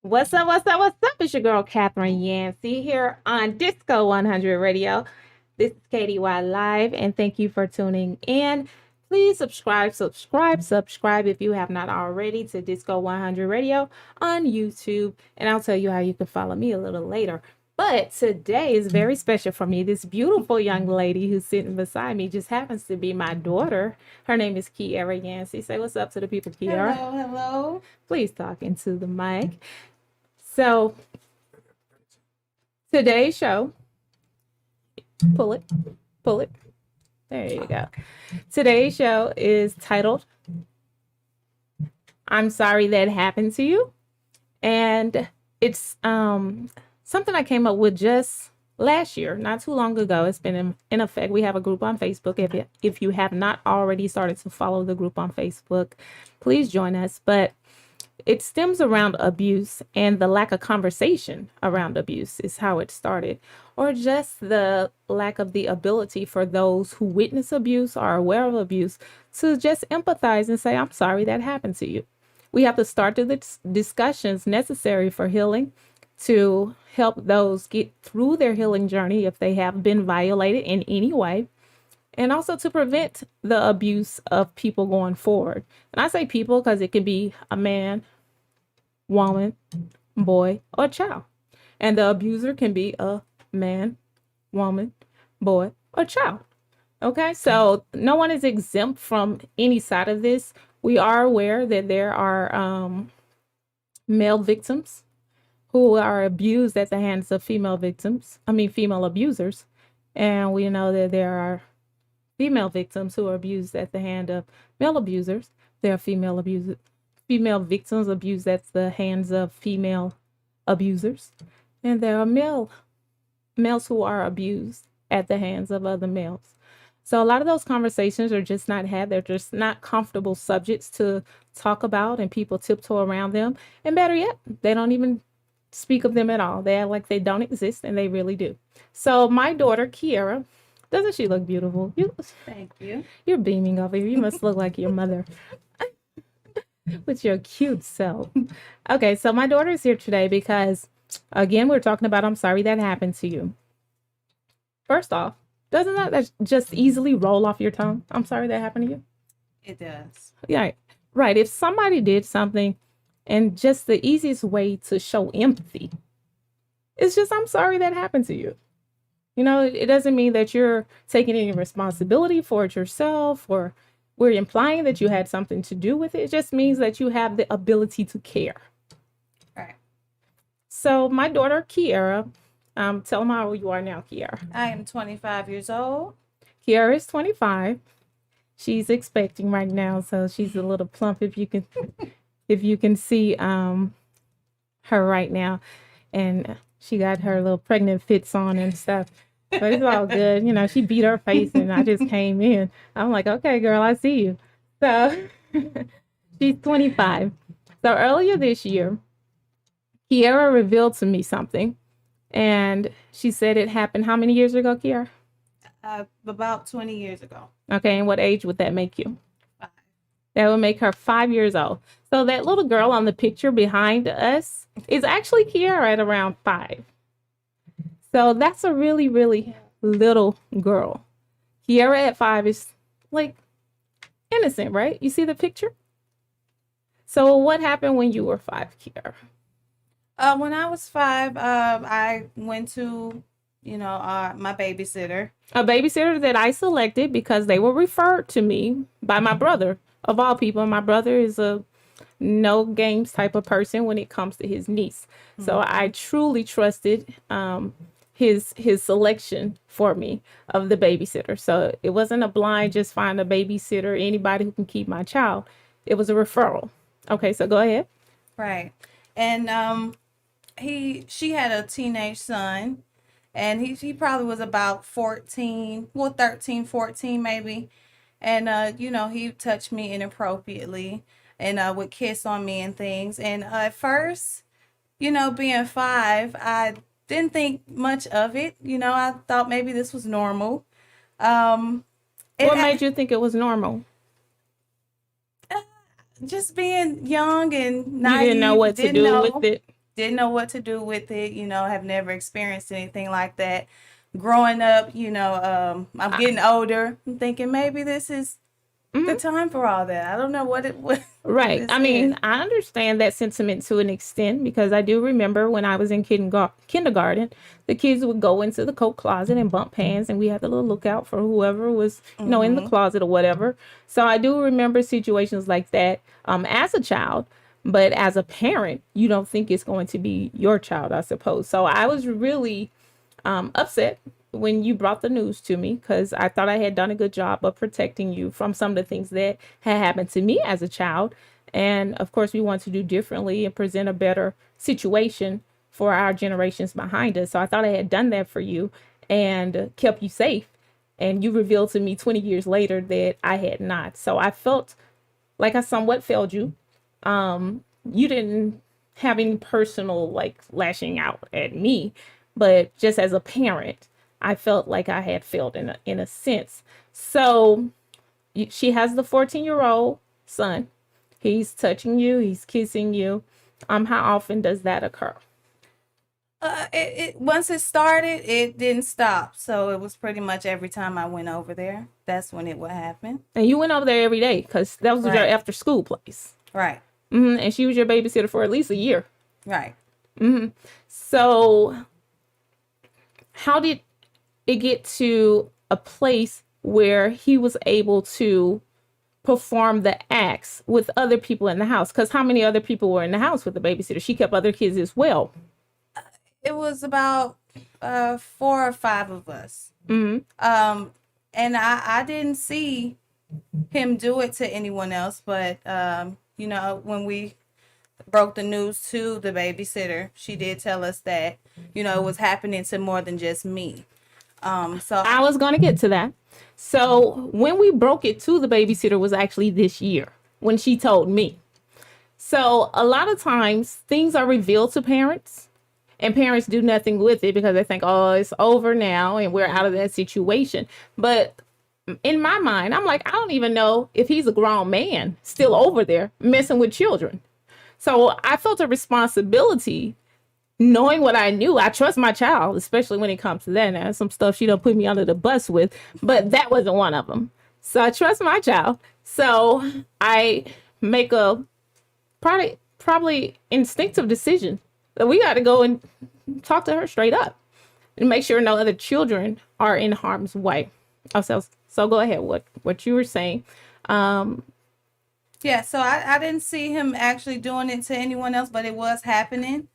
What's up? What's up? What's up? It's your girl Catherine Yancey here on Disco 100 Radio. This is K.D.Y live, and thank you for tuning in. Please subscribe if you have not already to Disco 100 Radio on YouTube, and I'll tell you how you can follow me a little later. But today is very special for me. This beautiful young lady who's sitting beside me just happens to be my daughter. Her name is K.D.Y Yancey. Say what's up to the people, Kiara. Hello, hello. Please talk into the mic. So today's show, pull it, pull it. There you go. Today's show is titled I'm Sorry That Happened to You. And it's something I came up with just last year, not too long ago. It's been in effect. We have a group on Facebook. If you have not already started to follow the group on Facebook, please join us. But it stems around abuse and the lack of conversation around abuse is how it started, or just the lack of the ability for those who witness abuse or are aware of abuse to just empathize and say, I'm sorry that happened to you. We have to start the discussions necessary for healing to help those get through their healing journey if they have been violated in any way, and also to prevent the abuse of people going forward. And I say people because it can be a man, woman, boy, or child. And the abuser can be a man, woman, boy, or child. Okay, so no one is exempt from any side of this. We are aware that there are male victims who are abused at the hands of female abusers. And we know that there are female victims who are abused at the hand of male abusers. There are female victims abused at the hands of female abusers. And there are males who are abused at the hands of other males. So a lot of those conversations are just not had. They're just not comfortable subjects to talk about, and people tiptoe around them. And better yet, they don't even speak of them at all. They act like they don't exist, and they really do. So my daughter, Kiara, doesn't she look beautiful? Thank you. You're beaming over here. You must look like your mother with your cute self. Okay, so my daughter is here today because, again, we're talking about I'm sorry that happened to you. First off, doesn't that just easily roll off your tongue? I'm sorry that happened to you. It does. Yeah, right. If somebody did something, and just the easiest way to show empathy is just I'm sorry that happened to you. You know, it doesn't mean that you're taking any responsibility for it yourself, or we're implying that you had something to do with it. It just means that you have the ability to care. Right. So my daughter, Kiara, tell them how old you are now, Kiara. I am 25 years old. Kiara is 25. She's expecting right now, so she's a little plump if you can see her right now. And she got her little pregnant fits on and stuff. But it's all good. You know, she beat her face and I just came in. I'm like, okay, girl, I see you. So she's 25. So earlier this year, Kiara revealed to me something. And she said it happened how many years ago, Kiara? About 20 years ago. Okay, and what age would that make you? 5. That would make her 5 years old. So that little girl on the picture behind us is actually Kiara at around 5. So that's a really, really little girl. Kiara at 5 is like innocent, right? You see the picture? So what happened when you were 5, Kiara? When I was 5, I went to, my babysitter. A babysitter that I selected because they were referred to me by my brother, of all people. My brother is a no games type of person when it comes to his niece. Mm-hmm. So I truly trusted his selection for me of the babysitter. So it wasn't a blind, just find a babysitter, anybody who can keep my child. It was a referral. Okay, so go ahead. Right. And she had a teenage son, and he probably was about 14, 13, 14 maybe. And he touched me inappropriately and would kiss on me and things. And at first, being 5, I didn't think much of it. I thought maybe this was normal. What made you think it was normal? Just being young and naive. You didn't know what to do with it. didn't know what to do with it, have never experienced anything like that. Growing up, I'm getting older. I'm thinking maybe this is the time for all that. I don't know what Right. this I is. mean, I understand that sentiment to an extent because I do remember when I was in kindergarten, the kids would go into the coat closet and bump pans, and we had to look out for whoever was, in the closet or whatever. So I do remember situations like that as a child, but as a parent, you don't think it's going to be your child, I suppose. So I was really upset when you brought the news to me because I thought I had done a good job of protecting you from some of the things that had happened to me as a child. And of course, we want to do differently and present a better situation for our generations behind us. So I thought I had done that for you and kept you safe. And you revealed to me 20 years later that I had not. So I felt like I somewhat failed you. You didn't have any personal lashing out at me, but just as a parent, I felt like I had failed in a sense. So she has the 14-year-old son. He's touching you. He's kissing you. How often does that occur? Once it started, it didn't stop. So it was pretty much every time I went over there, that's when it would happen. And you went over there every day because that was your Right. after school place. Right. And she was your babysitter for at least a year. Right. So how did it get to a place where he was able to perform the acts with other people in the house? Because how many other people were in the house with the babysitter? She kept other kids as well. It was about 4 or 5 of us. And I didn't see him do it to anyone else, but when we broke the news to the babysitter, she did tell us that it was happening to more than just me. So I was going to get to that. So when we broke it to the babysitter was actually this year when she told me. So a lot of times things are revealed to parents and parents do nothing with it because they think, oh, it's over now and we're out of that situation. But in my mind, I'm like, I don't even know if he's a grown man still over there messing with children. So I felt a responsibility knowing what I knew. I trust my child, especially when it comes to that. Now, some stuff she done put me under the bus with, but that wasn't one of them. So I trust my child. So I make a probably instinctive decision that we got to go and talk to her straight up and make sure no other children are in harm's way. So go ahead. What you were saying. yeah, so I didn't see him actually doing it to anyone else, but it was happening.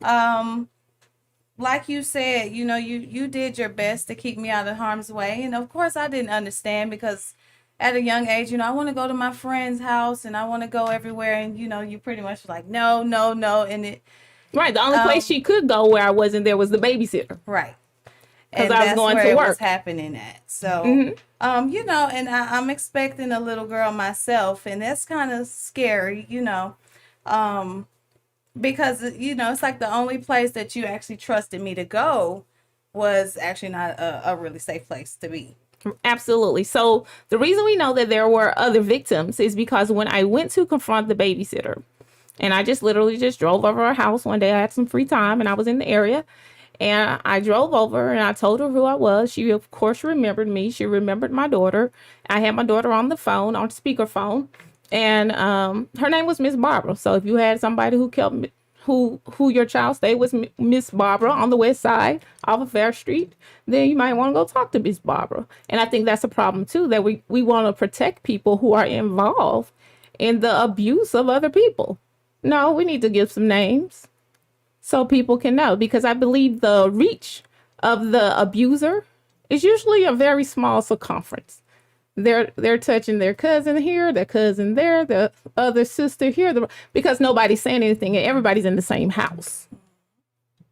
Like you said, you did your best to keep me out of harm's way. And of course I didn't understand because at a young age, I want to go to my friend's house and I want to go everywhere. And, you pretty much like, no, no, no. And Right. The only place she could go where I wasn't there was the babysitter. right. Because And I was that's going where to it work. was happening at. So, and I'm expecting a little girl myself, and that's kind of scary, because, it's like the only place that you actually trusted me to go was actually not a really safe place to be. Absolutely. So the reason we know that there were other victims is because when I went to confront the babysitter, and I just literally just drove over her house one day, I had some free time and I was in the area. And I drove over and I told her who I was. She, of course, remembered me. She remembered my daughter. I had my daughter on the phone, on speakerphone. And her name was Miss Barbara. So if you had somebody who your child stayed with Miss Barbara on the west side off of Fair Street, then you might want to go talk to Miss Barbara. And I think that's a problem, too, that we want to protect people who are involved in the abuse of other people. No, we need to give some names so people can know, because I believe the reach of the abuser is usually a very small circumference. They're touching their cousin here, their cousin there, the other sister here, because nobody's saying anything and everybody's in the same house.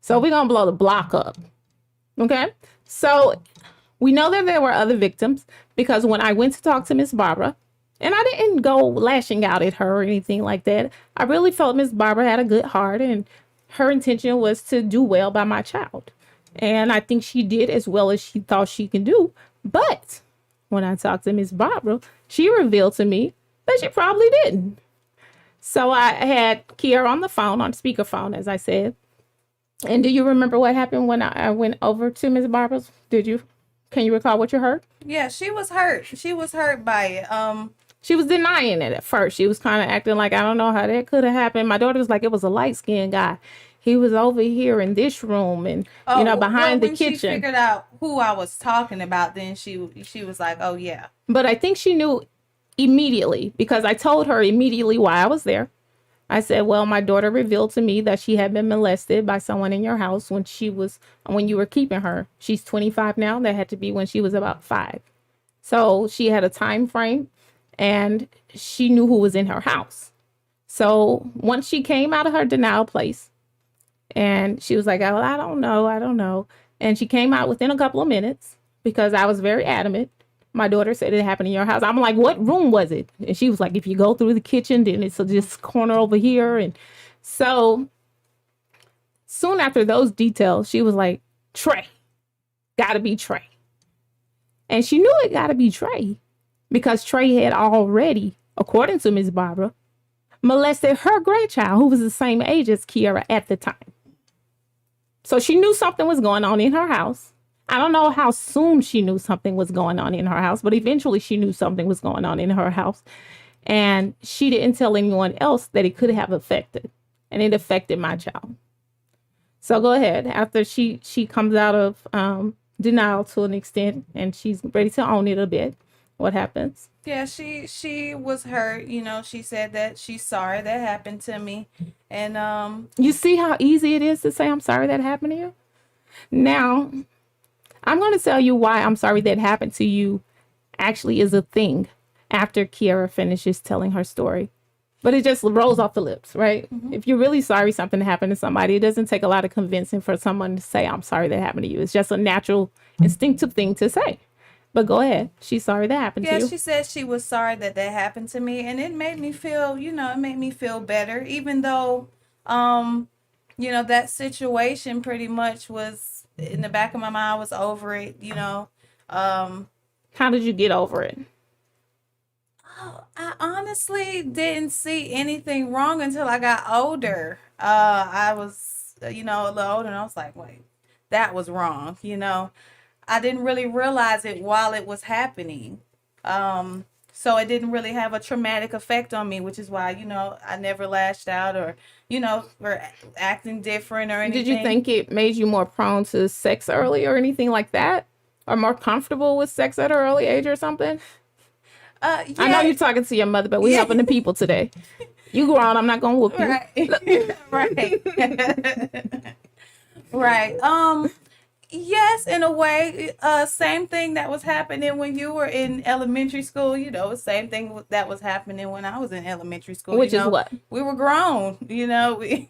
So we're going to blow the block up. Okay? So we know that there were other victims because when I went to talk to Miss Barbara, and I didn't go lashing out at her or anything like that, I really felt Miss Barbara had a good heart and her intention was to do well by my child. And I think she did as well as she thought she can do. But when I talked to Miss Barbara, she revealed to me that she probably didn't. So I had Kiara on the phone, on speakerphone, as I said. And do you remember what happened when I went over to Miss Barbara's? Did you? Can you recall what you heard? Yeah, she was hurt. She was hurt by it. She was denying it at first. She was kind of acting like, I don't know how that could have happened. My daughter was like, it was a light skinned guy. He was over here in this room and, well, behind the when she kitchen. figured out who I was talking about, then she was like, oh yeah. But I think she knew immediately because I told her immediately why I was there. I said, well, my daughter revealed to me that she had been molested by someone in your house when you were keeping her. She's 25 now. That had to be when she was about 5. So she had a time frame and she knew who was in her house. So once she came out of her denial place and she was like, oh, I don't know. And she came out within a couple of minutes because I was very adamant. My daughter said it happened in your house. I'm like, what room was it? And she was like, if you go through the kitchen, then it's this corner over here. And so soon after those details, she was like, Trey, gotta be Trey. And she knew it gotta be Trey because Trey had already, according to Miss Barbara, molested her grandchild who was the same age as Kiara at the time. So she knew something was going on in her house. I don't know how soon she knew something was going on in her house, but eventually she knew something was going on in her house. And she didn't tell anyone else that it could have affected. And it affected my child. So go ahead. After she comes out of denial to an extent and she's ready to own it a bit, what happens? Yeah, she was hurt. She said that she's sorry that happened to me. And you see how easy it is to say I'm sorry that happened to you? Now, I'm going to tell you why I'm sorry that happened to you actually is a thing after Kiara finishes telling her story. But it just rolls off the lips, right? Mm-hmm. If you're really sorry something happened to somebody, it doesn't take a lot of convincing for someone to say, I'm sorry that happened to you. It's just a natural, instinctive thing to say. But go ahead. She's sorry that happened to you. Yeah, she said she was sorry that happened to me. And it made me feel, it made me feel better, even though, that situation pretty much was in the back of my mind. I was over it, How did you get over it? I honestly didn't see anything wrong until I got older. I was, a little older, and I was like, wait, that was wrong. I didn't really realize it while it was happening. So it didn't really have a traumatic effect on me, which is why, I never lashed out or acting different or anything. Did you think it made you more prone to sex early or anything like that? Or more comfortable with sex at an early age or something? Yeah. I know you're talking to your mother, but we're helping the people today. You go on, I'm not gonna whoop you. Right. Right. Yes, in a way. Same thing that was happening when you were in elementary school. Same thing that was happening when I was in elementary school. Which is what? We were grown.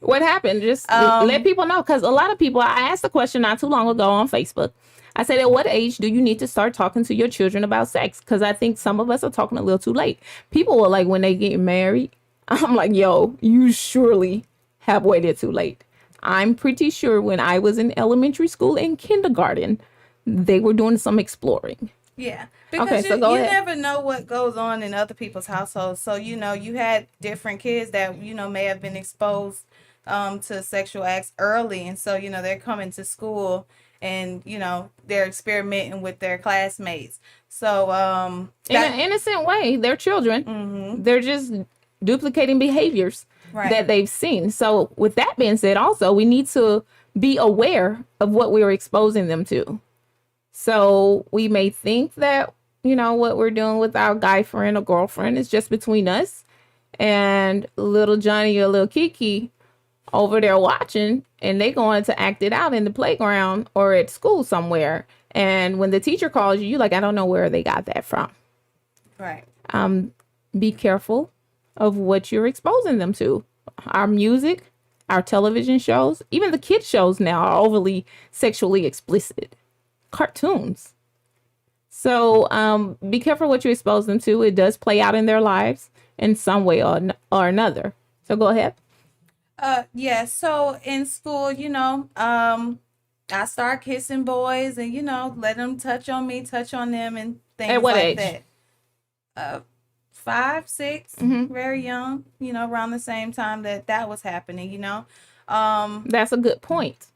What happened? Just let people know, because a lot of people. I asked a question not too long ago on Facebook. I said, at what age do you need to start talking to your children about sex? Because I think some of us are talking a little too late. People were like, when they get married. I'm like, yo, you surely have waited too late. I'm pretty sure when I was in elementary school and kindergarten, they were doing some exploring. Yeah. Because you never know what goes on in other people's households. So, you had different kids that, may have been exposed to sexual acts early. And so, they're coming to school and, they're experimenting with their classmates. So, in an innocent way, they're children. Mm-hmm. They're just duplicating behaviors that they've seen. So with that being said, also, we need to be aware of what we're exposing them to. So we may think that, what we're doing with our guy friend or girlfriend is just between us and little Johnny or little Kiki over there watching, and they going to act it out in the playground or at school somewhere. And when the teacher calls you, you're like, I don't know where they got that from. Right. Be careful of what you're exposing them to. Our music, our television shows, even the kids shows now are overly sexually explicit. Cartoons. So be careful what you expose them to. It does play out in their lives in some way or another. So go ahead. Yeah. So in school, I start kissing boys and, let them touch on me, touch on them and things At what like age? that. 5, 6, very young, around the same time that was happening. That's a good point.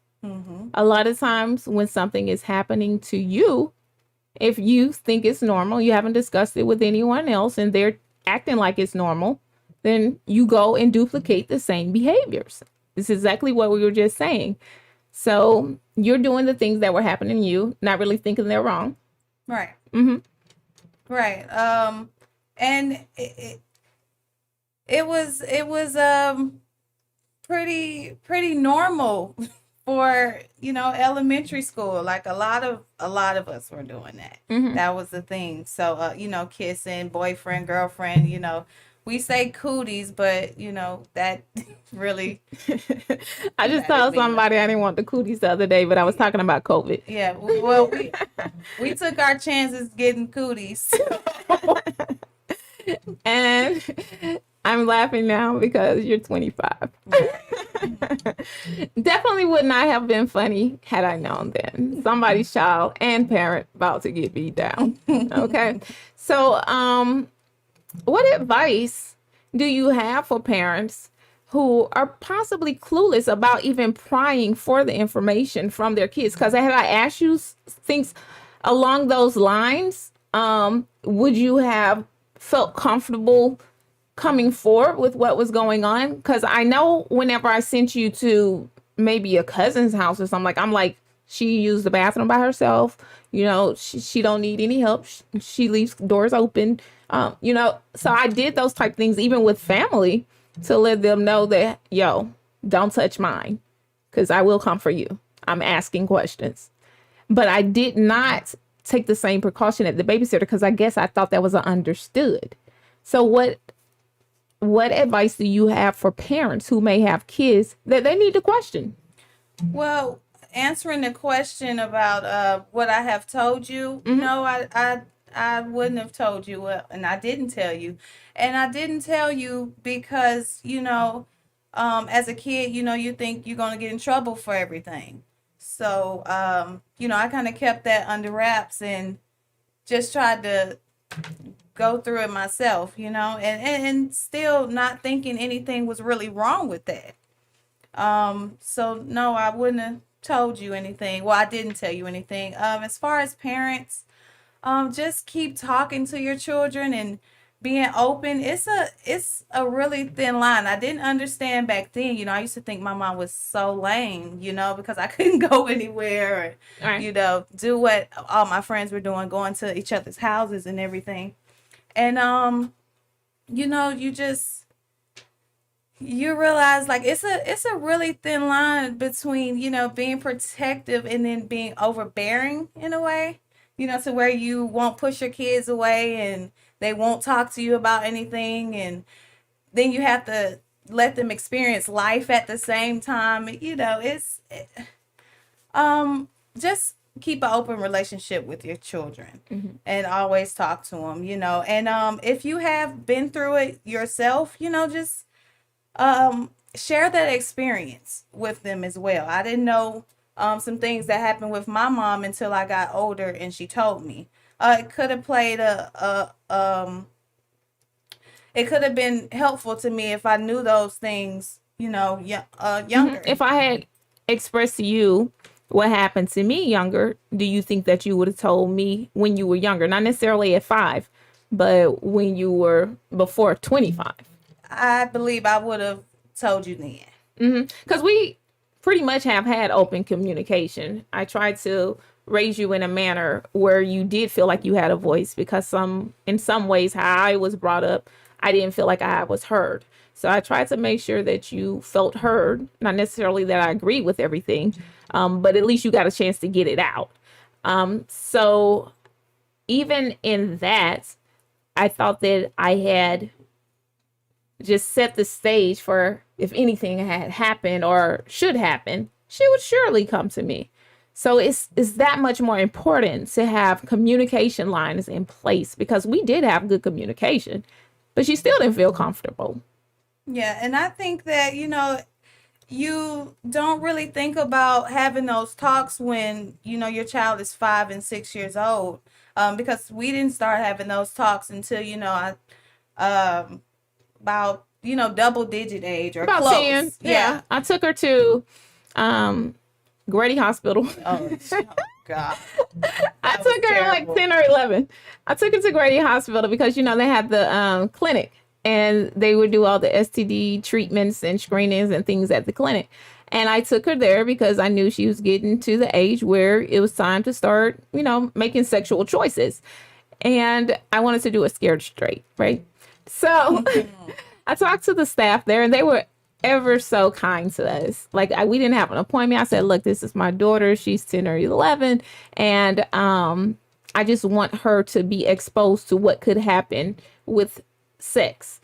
A lot of times when something is happening to you, if you think it's normal, you haven't discussed it with anyone else, and they're acting like it's normal, then you go and duplicate the same behaviors. This is exactly what we were just saying. So you're doing the things that were happening to you, not really thinking they're wrong. Right. Mm-hmm. Right. And it was pretty normal for elementary school. Like a lot of us were doing that. That was the thing. So kissing, boyfriend, girlfriend, we say cooties, but that really I just told somebody I didn't want the cooties the other day, but I was talking about COVID. Yeah, well, we took our chances getting cooties. And I'm laughing now because you're 25. Definitely would not have been funny had I known then. Somebody's child and parent about to get beat down. Okay. So, what advice do you have for parents who are possibly clueless about even prying for the information from their kids? Because had I asked you things along those lines, would you have felt comfortable coming forward with what was going on? Because I know whenever I sent you to maybe a cousin's house or something, I'm like, she used the bathroom by herself. She don't need any help. She leaves doors open. So I did those type things even with family to let them know that, don't touch mine because I will come for you. I'm asking questions. But I did not take the same precaution at the babysitter because I guess I thought that was understood. So what advice do you have for parents who may have kids that they need to question? Well, answering the question about what I have told you, no, I wouldn't have told you, and I didn't tell you. And I didn't tell you because, as a kid, you think you're going to get in trouble for everything. So, I kind of kept that under wraps and just tried to go through it myself, and still not thinking anything was really wrong with that. So no, I wouldn't have told you anything. Well, I didn't tell you anything. As far as parents, just keep talking to your children and being open. It's a really thin line. I didn't understand back then. I used to think my mom was so lame, because I couldn't go anywhere or, Right. Do what all my friends were doing, going to each other's houses and everything. And you realize like it's a really thin line between, being protective and then being overbearing in a way, to where you won't push your kids away and they won't talk to you about anything, and then you have to let them experience life at the same time. It's just keep an open relationship with your children and always talk to them, and if you have been through it yourself, just share that experience with them as well. I didn't know some things that happened with my mom until I got older and she told me. It could have it could have been helpful to me if I knew those things, younger. If I had expressed to you what happened to me younger, do you think that you would have told me when you were younger? Not necessarily at 5, but when you were before 25. I believe I would have told you then. Because we pretty much have had open communication. I tried to raise you in a manner where you did feel like you had a voice, because in some ways how I was brought up, I didn't feel like I was heard. So I tried to make sure that you felt heard, not necessarily that I agreed with everything, but at least you got a chance to get it out. So even in that, I thought that I had just set the stage for if anything had happened or should happen, she would surely come to me. So it's that much more important to have communication lines in place, because we did have good communication, but she still didn't feel comfortable. Yeah, and I think that, you don't really think about having those talks when, your child is 5 and 6 years old, because we didn't start having those talks until, about, double digit age or About close. 10. Yeah. I took her to Grady Hospital. Oh, God. I That was took her at like terrible. 10 or 11. I took her to Grady Hospital because, they had the clinic and they would do all the STD treatments and screenings and things at the clinic. And I took her there because I knew she was getting to the age where it was time to start, making sexual choices. And I wanted to do it scared straight, right? So I talked to the staff there and they were ever so kind to us. Like we didn't have an appointment. I said, look, this is my daughter. She's 10 or 11. And I just want her to be exposed to what could happen with sex.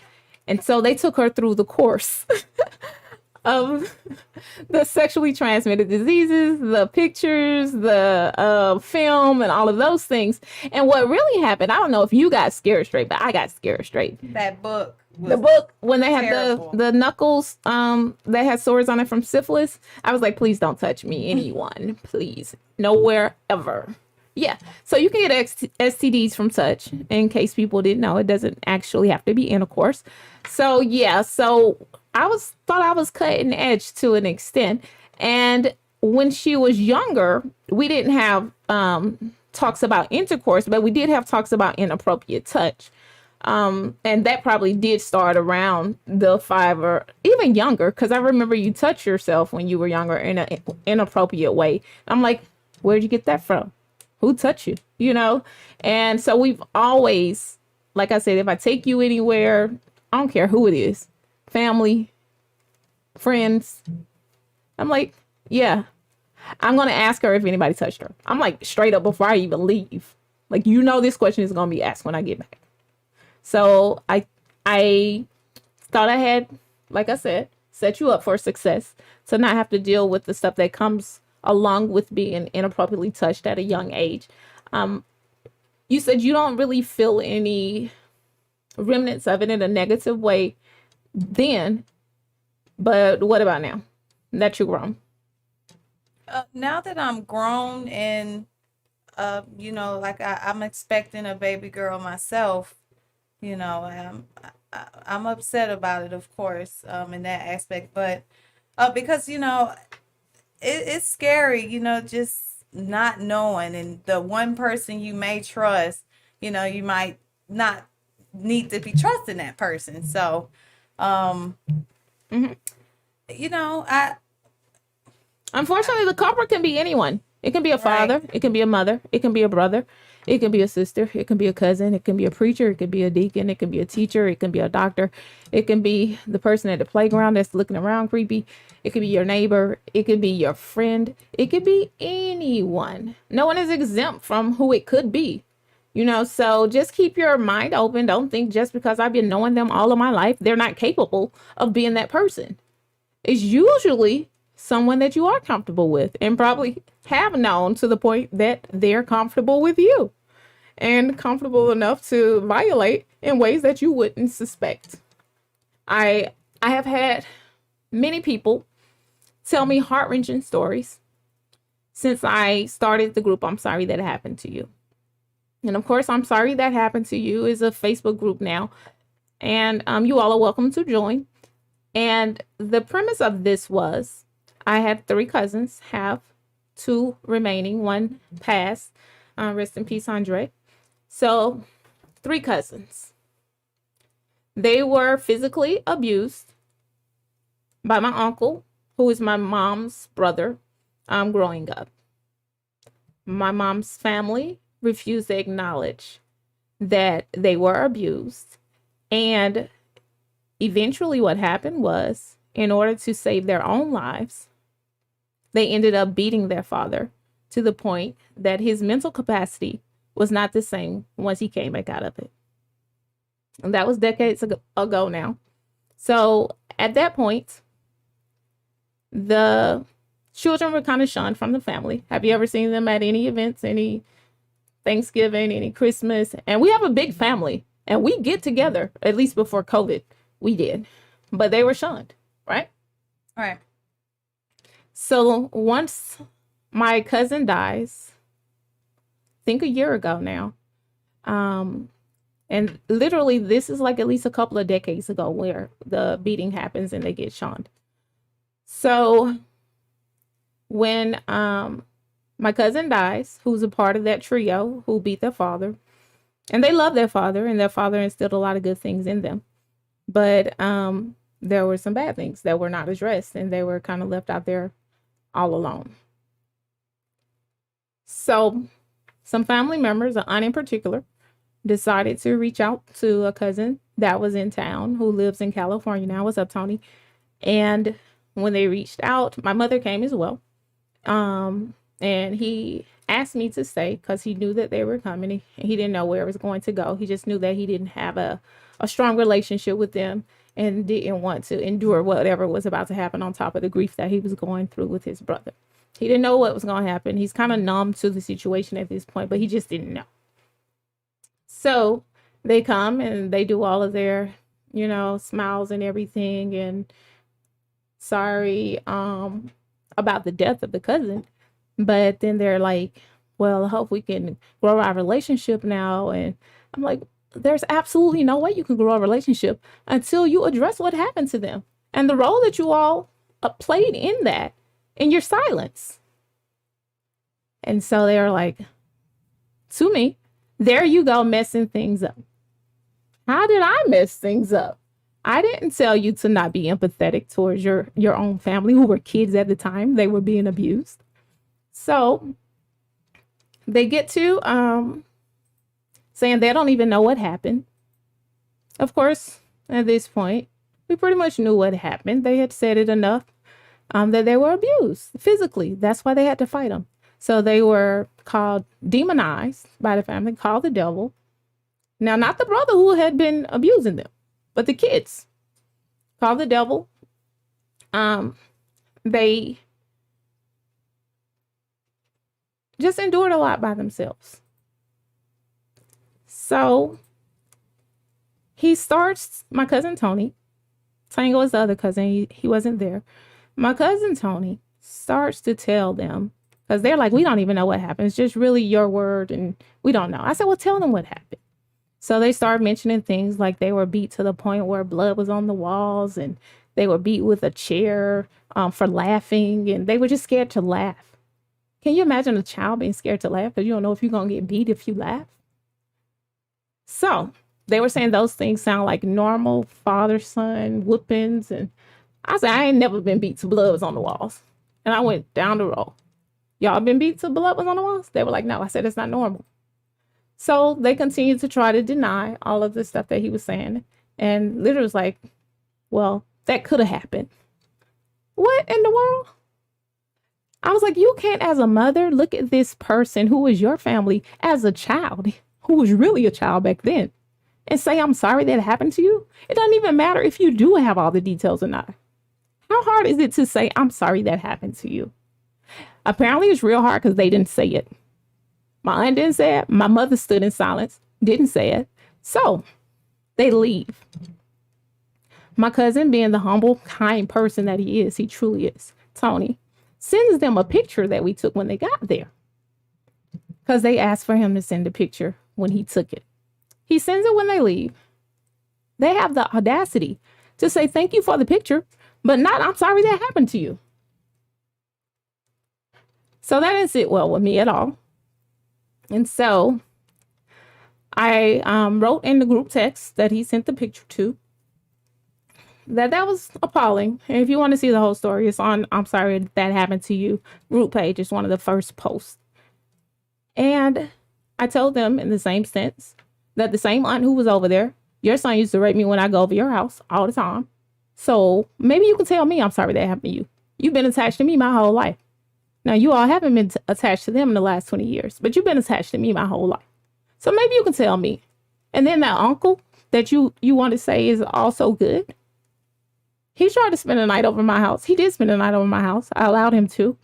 And so they took her through the course of the sexually transmitted diseases, the pictures, the film, and all of those things. And what really happened, I don't know if you got scared straight, but I got scared straight. That book. The book, when they had terrible. the knuckles that had sores on it from syphilis, I was like, please don't touch me, anyone, please, nowhere ever. Yeah, so you can get STDs from touch. In case people didn't know, it doesn't actually have to be intercourse. So yeah, so thought I was cutting edge to an extent. And when she was younger, we didn't have talks about intercourse, but we did have talks about inappropriate touch. And that probably did start around the 5 or even younger, because I remember you touch yourself when you were younger in an inappropriate way. I'm like, where'd you get that from? Who touched you? And so we've always, like I said, if I take you anywhere, I don't care who it is, family, friends, I'm like, yeah, I'm going to ask her if anybody touched her. I'm like straight up before I even leave. Like, this question is going to be asked when I get back. So I thought I had, like I said, set you up for success to not have to deal with the stuff that comes along with being inappropriately touched at a young age. You said you don't really feel any remnants of it in a negative way then, but what about now that you're grown? Now that I'm grown and, like I'm expecting a baby girl myself, I'm upset about it, of course, in that aspect. But because, it's scary, just not knowing. And the one person you may trust, you might not need to be trusting that person. So, I Unfortunately, the culprit can be anyone. It can be a father. It can be a mother. It can be a brother. It can be a sister. It can be a cousin. It can be a preacher. It can be a deacon. It can be a teacher. It can be a doctor. It can be the person at the playground that's looking around creepy. It could be your neighbor. It could be your friend. It could be anyone. No one is exempt from who it could be. So just keep your mind open. Don't think just because I've been knowing them all of my life, they're not capable of being that person. It's usually someone that you are comfortable with and probably have known to the point that they're comfortable with you and comfortable enough to violate in ways that you wouldn't suspect. I have had many people tell me heart-wrenching stories since I started the group I'm Sorry That Happened to You. And of course, I'm Sorry That Happened to You is a Facebook group now, and you all are welcome to join. And the premise of this was I had 3 cousins, have 2 remaining, 1 passed. Rest in peace, Andre. So 3 cousins. They were physically abused by my uncle, who is my mom's brother, growing up. My mom's family refused to acknowledge that they were abused. And eventually what happened was, in order to save their own lives, they ended up beating their father to the point that his mental capacity was not the same once he came back out of it. And that was decades ago now. So at that point, the children were kind of shunned from the family. Have you ever seen them at any events, any Thanksgiving, any Christmas? And we have a big family and we get together, at least before COVID, we did, but they were shunned, right? Right. So once my cousin dies, I think a year ago now, And literally, this is like at least a couple of decades ago where the beating happens and they get shunned. So when my cousin dies, who's a part of that trio who beat their father, and they love their father, and their father instilled a lot of good things in them. But there were some bad things that were not addressed, and they were kind of left out there all alone. So some family members, an aunt in particular, decided to reach out to a cousin that was in town who lives in California now. What's up, Tony? And when they reached out, my mother came as well. And he asked me to stay because he knew that they were coming. He didn't know where it was going to go. He just knew that he didn't have a strong relationship with them and didn't want to endure whatever was about to happen on top of the grief that he was going through with his brother. He didn't know what was going to happen. He's kind of numb to the situation at this point, but he just didn't know. So they come and they do all of their, smiles and everything, and sorry about the death of the cousin. But then they're like, well, I hope we can grow our relationship now. And I'm like, there's absolutely no way you can grow a relationship until you address what happened to them and the role that you all played in that, in your silence. And so they're like, to me, there you go, messing things up. How did I mess things up? I didn't tell you to not be empathetic towards your own family, who were kids at the time. They were being abused. So they get to saying they don't even know what happened. Of course, at this point, we pretty much knew what happened. They had said it enough that they were abused physically. That's why they had to fight them. So they were called, demonized by the family, called the devil. Now, not the brother who had been abusing them, but the kids, called the devil. They just endured a lot by themselves. So he starts, my cousin Tony, Tango is the other cousin, he wasn't there. My cousin Tony starts to tell them, because they're like, we don't even know what happened. It's just really your word, and we don't know. I said, well, tell them what happened. So they started mentioning things like they were beat to the point where blood was on the walls, and they were beat with a chair for laughing, and they were just scared to laugh. Can you imagine a child being scared to laugh because you don't know if you're going to get beat if you laugh? So they were saying those things sound like normal father-son whoopings. And I said, I ain't never been beat to blood was on the walls. And I went down the road. Y'all been beat to blood was on the walls? They were like, no. I said, it's not normal. So they continued to try to deny all of the stuff that he was saying. And literally was like, well, that could have happened. What in the world? I was like, you can't, as a mother, look at this person who was your family as a child, who was really a child back then, and say, I'm sorry that happened to you. It doesn't even matter if you do have all the details or not. How hard is it to say, I'm sorry that happened to you? Apparently it's real hard because they didn't say it. My aunt didn't say it. My mother stood in silence, didn't say it. So they leave. My cousin, being the humble, kind person that he is, he truly is, Tony, sends them a picture that we took when they got there, because they asked for him to send a picture when he took it. He sends it when they leave. They have the audacity to say thank you for the picture, but not I'm sorry that happened to you. So that didn't sit well with me at all. And so I wrote in the group text that he sent the picture to that was appalling. And if you want to see the whole story, it's on I'm sorry that happened to you group page. It's one of the first posts. And I told them in the same sense that the same aunt who was over there, your son used to rape me when I go over your house all the time. So maybe you can tell me I'm sorry that happened to you. You've been attached to me my whole life. Now, you all haven't been attached to them in the last 20 years, but you've been attached to me my whole life. So maybe you can tell me. And then that uncle that you want to say is also good. He tried to spend the night over my house. He did spend the night over my house. I allowed him to.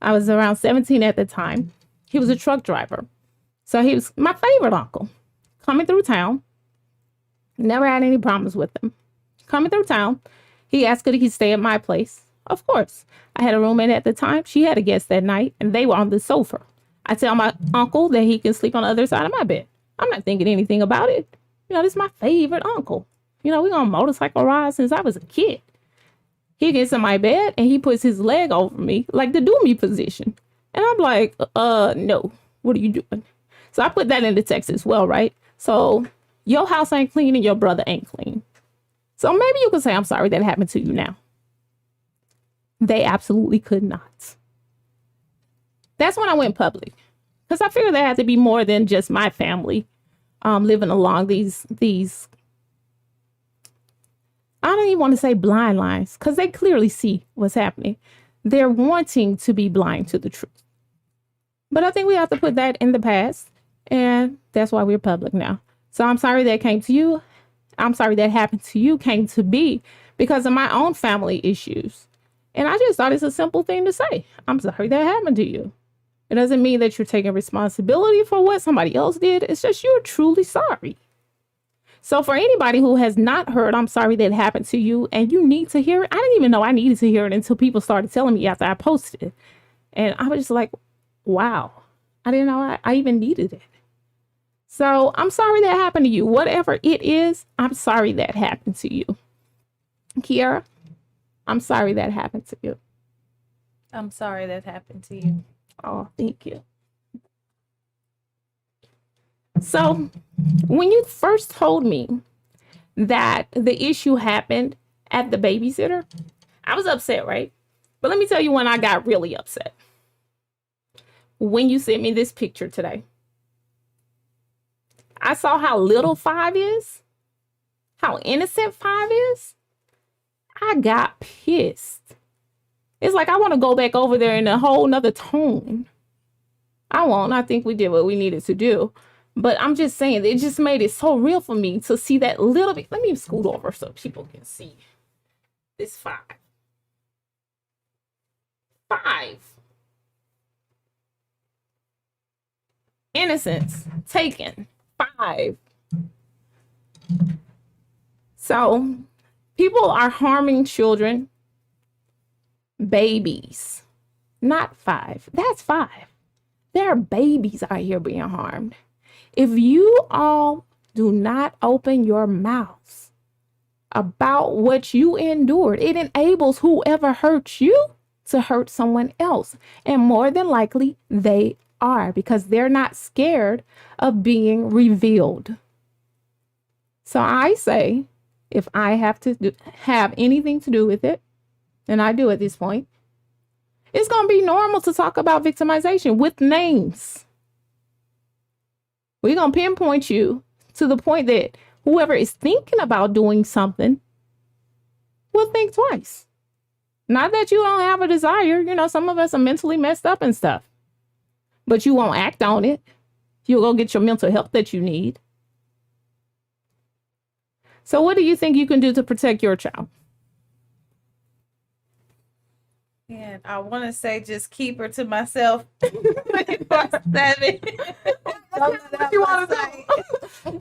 I was around 17 at the time. He was a truck driver. So he was my favorite uncle. Coming through town. Never had any problems with him. Coming through town. He asked could he stay at my place. Of course. I had a roommate at the time. She had a guest that night, and they were on the sofa. I tell my uncle that he can sleep on the other side of my bed. I'm not thinking anything about it. This is my favorite uncle. We on motorcycle rides since I was a kid. He gets in my bed and he puts his leg over me, like the do me position. And I'm like, no, what are you doing? So I put that in the text as well, right? So your house ain't clean and your brother ain't clean. So maybe you could say, I'm sorry that happened to you now. They absolutely could not. That's when I went public. Because I figured there had to be more than just my family living along these, I don't even want to say blind lines, because they clearly see what's happening. They're wanting to be blind to the truth. But I think we have to put that in the past. And that's why we're public now. So I'm sorry that came to you. I'm sorry that happened to you, came to be because of my own family issues. And I just thought it's a simple thing to say. I'm sorry that happened to you. It doesn't mean that you're taking responsibility for what somebody else did. It's just you're truly sorry. So for anybody who has not heard, I'm sorry that happened to you, and you need to hear it. I didn't even know I needed to hear it until people started telling me after I posted it. And I was just like, wow, I didn't know I even needed it. So I'm sorry that happened to you. Whatever it is, I'm sorry that happened to you. Kiara, I'm sorry that happened to you. I'm sorry that happened to you. Oh, thank you. So when you first told me that the issue happened at the babysitter, I was upset, right? But let me tell you when I got really upset. When you sent me this picture today. I saw how little 5 is, how innocent 5 is. I got pissed. It's like I want to go back over there in a whole nother tone. I won't. I think we did what we needed to do. But I'm just saying, it just made it so real for me to see that little bit. Let me scoot over so people can see this 5. 5. Innocence taken. 5. So people are harming children, babies, not 5. That's 5. There are babies out here being harmed. If you all do not open your mouths about what you endured, it enables whoever hurts you to hurt someone else. And more than likely, they are, because they're not scared of being revealed. So I say, if I have to have anything to do with it, and I do at this point, it's going to be normal to talk about victimization with names. We're going to pinpoint you to the point that whoever is thinking about doing something will think twice. Not that you don't have a desire. Some of us are mentally messed up and stuff. But you won't act on it. You'll go get your mental help that you need. So what do you think you can do to protect your child? Yeah, I want to say just keep her to myself 24/7. What you want to say?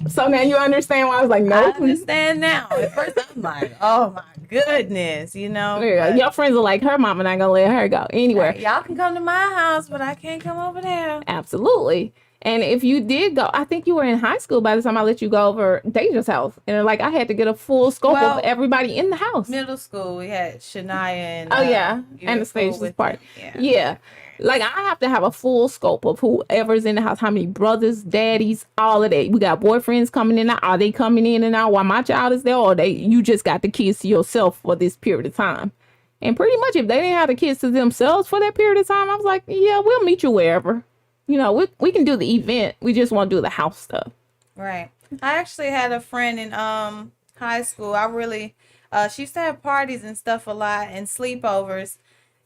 So now you understand why I was like, no. I understand now. At first I'm like, oh my goodness, Yeah, your friends are like, her mama not gonna let her go anywhere. Y'all can come to my house, but I can't come over there. Absolutely. And if you did go, I think you were in high school by the time I let you go over Deja's house. And like, I had to get a full scope of everybody in the house. Middle school, we had Shania and Anastasia's part. Yeah. Like, I have to have a full scope of whoever's in the house, how many brothers, daddies, all of that. We got boyfriends coming in and out. Are they coming in and out while my child is there? Or you just got the kids to yourself for this period of time? And pretty much if they didn't have the kids to themselves for that period of time, I was like, yeah, we'll meet you wherever. We can do the event. We just want to do the house stuff. Right. I actually had a friend in high school. She used to have parties and stuff a lot and sleepovers.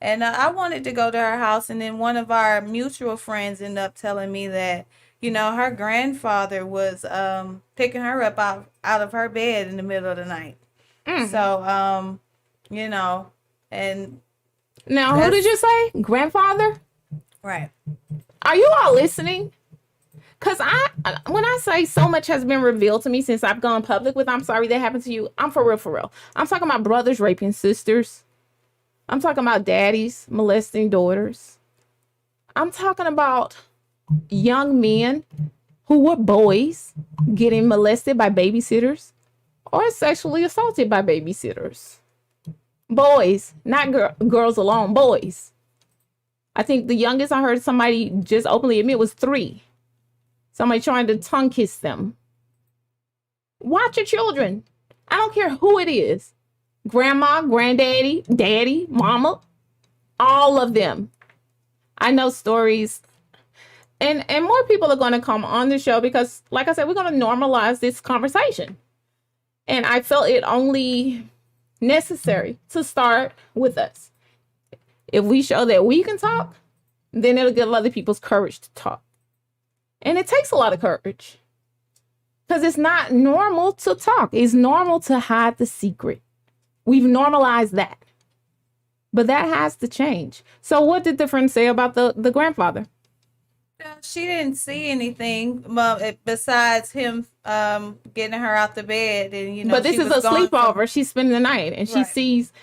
And I wanted to go to her house. And then one of our mutual friends ended up telling me that, her grandfather was picking her up out of her bed in the middle of the night. Mm-hmm. So, and now, who did you say? Grandfather? Right. Are you all listening? Because when I say so much has been revealed to me since I've gone public with I'm sorry that happened to you, I'm for real. I'm talking about brothers raping sisters. I'm talking about daddies molesting daughters. I'm talking about young men who were boys getting molested by babysitters or sexually assaulted by babysitters. Boys, not girls alone, boys. I think the youngest I heard somebody just openly admit was 3. Somebody trying to tongue kiss them. Watch your children. I don't care who it is. Grandma, granddaddy, daddy, mama, all of them. I know stories. And more people are going to come on the show because, like I said, we're going to normalize this conversation. And I felt it only necessary to start with us. If we show that we can talk, then it'll give other people's courage to talk. And it takes a lot of courage because it's not normal to talk. It's normal to hide the secret. We've normalized that. But that has to change. So what did the friend say about the grandfather? She didn't see anything besides him getting her out the bed. And, you know, but this is a sleepover. She's spending the night and she sees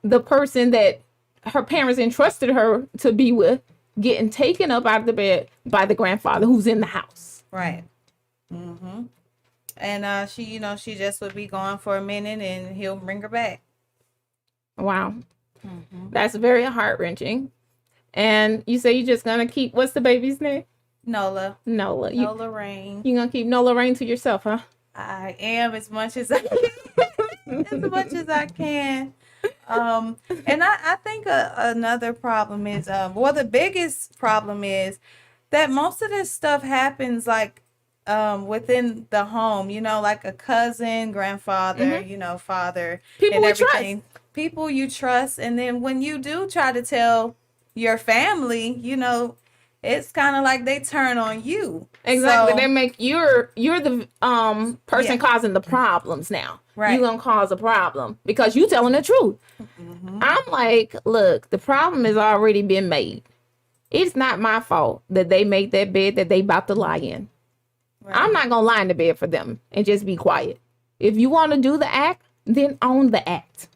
the person that her parents entrusted her to be with getting taken up out of the bed by the grandfather who's in the house. Right. Mm-hmm. And she, you know, she just would be gone for a minute and he'll bring her back. Wow. Mm-hmm. That's very heart-wrenching. And you say you're just going to keep, what's the baby's name? Nola. Nola Rain. You're going to keep Nola Rain to yourself, huh? I am as much as I can. As much as I can. And I think another problem is, well, the biggest problem is that most of this stuff happens like within the home, you know, like a cousin, grandfather, you know, father, people and everything. People you trust. And then when you do try to tell your family, you know, it's kind of like they turn on you. Exactly. So, they make you're the person causing the problems now. Right. You're gonna cause a problem because you telling the truth. Mm-hmm. I'm like, look, the problem has already been made. It's not my fault that they made that bed that they about to lie in. Right. I'm not gonna lie in the bed for them and just be quiet. If you want to do the act, then own the act.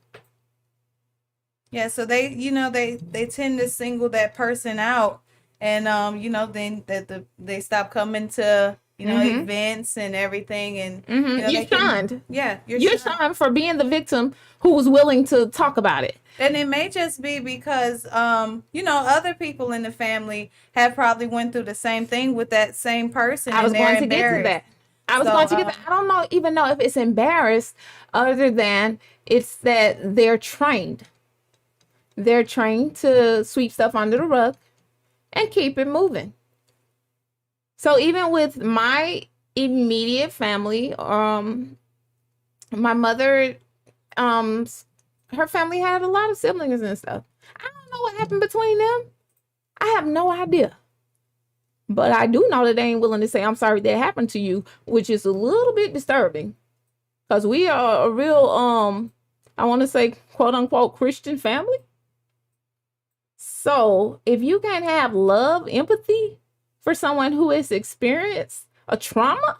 Yeah, so they, you know, they tend to single that person out, and you know, then they stop coming to, you know, events and everything, and you know, you're shunned. You're shunned for being the victim who was willing to talk about it. And it may just be because you know, other people in the family have probably went through the same thing with that same person. I was going to get to that. I don't even know if it's embarrassed, other than it's that they're trained. They're trained to sweep stuff under the rug and keep it moving. So even with my immediate family, my mother, her family had a lot of siblings and stuff. I don't know what happened between them. I have no idea. But I do know that they ain't willing to say, I'm sorry that happened to you, which is a little bit disturbing. Because we are a real, I want to say, quote unquote, Christian family. So if you can't have love, empathy for someone who has experienced a trauma,